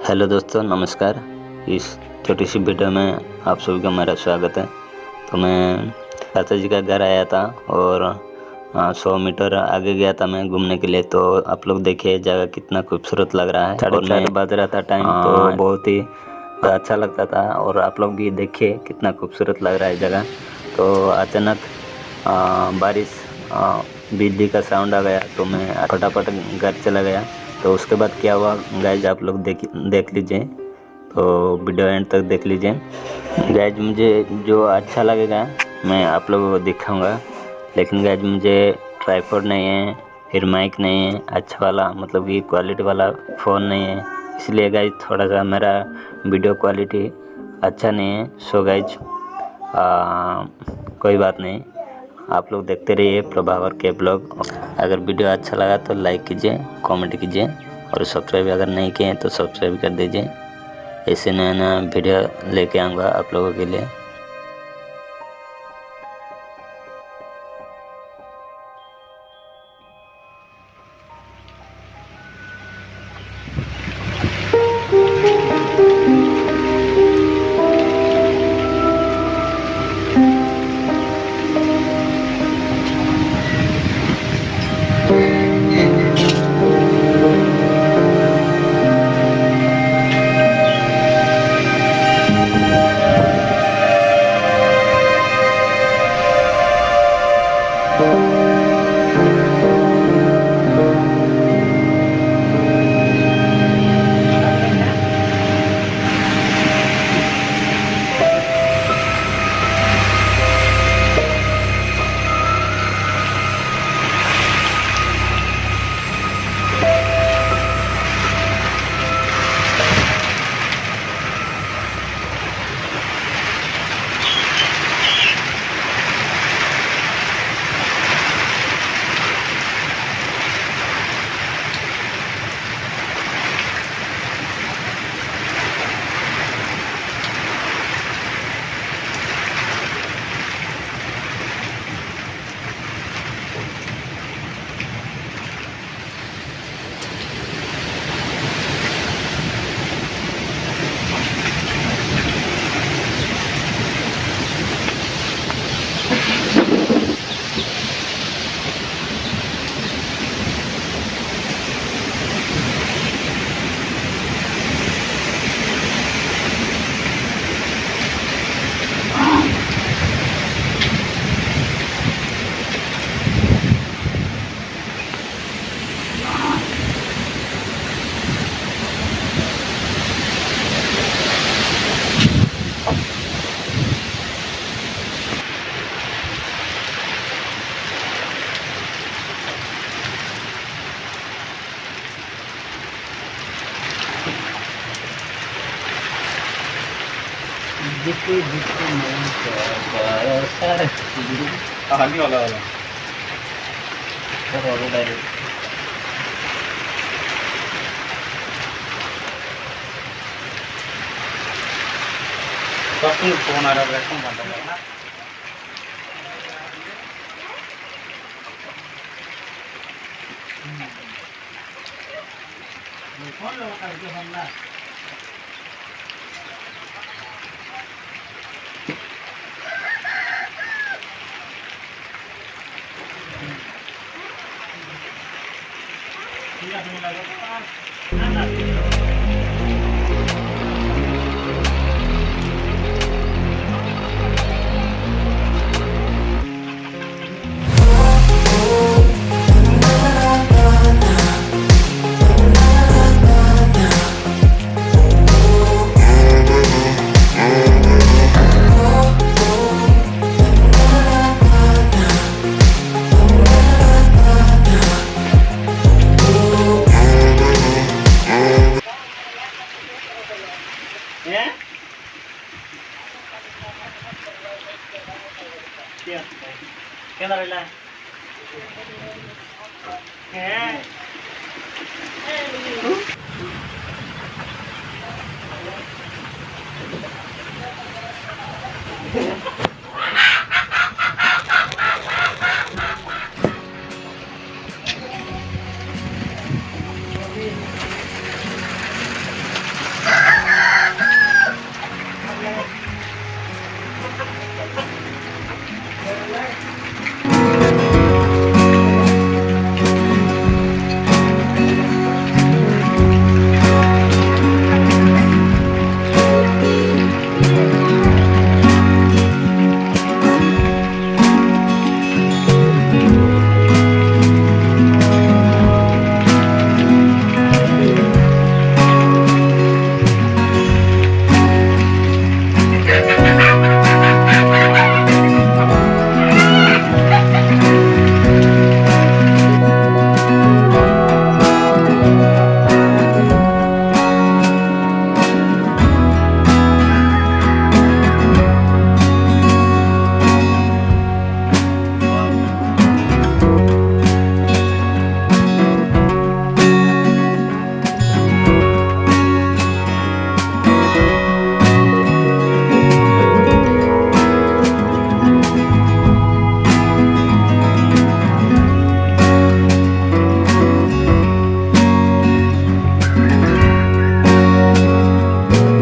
Hello दोस्तों, नमस्कार। इस छोटी सी वीडियो में आप सभी का मेरा स्वागत है। तो मैं चाचा जी का घर आया था और 100 मीटर आगे गया था मैं घूमने के लिए। तो आप लोग देखिए जगह कितना खूबसूरत लग रहा है। 4:30 बज रहा था टाइम, तो बहुत ही अच्छा लगता था। और आप लोग भी देखिए कितना खूबसूरत लग रहा है जगह। तो अचानक बारिश, बिजली का साउंड आ गया, तो मैं फटाफट घर चला गया। तो उसके बाद क्या हुआ गाइज, आप लोग देख लीजिए। तो वीडियो एंड तक देख लीजिए गाइज। मुझे जो अच्छा लगेगा मैं आप लोगों को दिखाऊंगा। लेकिन गाइज मुझे ट्राइपॉड नहीं है, फिर माइक नहीं है अच्छा वाला, मतलब कि क्वालिटी वाला फ़ोन नहीं है। इसलिए गाइज थोड़ा सा मेरा वीडियो क्वालिटी अच्छा नहीं है। सो गाइज कोई बात नहीं, आप लोग देखते रहिए प्रभावर के ब्लॉग। अगर वीडियो अच्छा लगा तो लाइक कीजिए, कमेंट कीजिए और सब्सक्राइब अगर नहीं किए तो सब्सक्राइब कर दीजिए। ऐसे नया नया वीडियो लेके आऊँगा आप लोगों के लिए। आगे वाला फोन आ रहा है। Iya,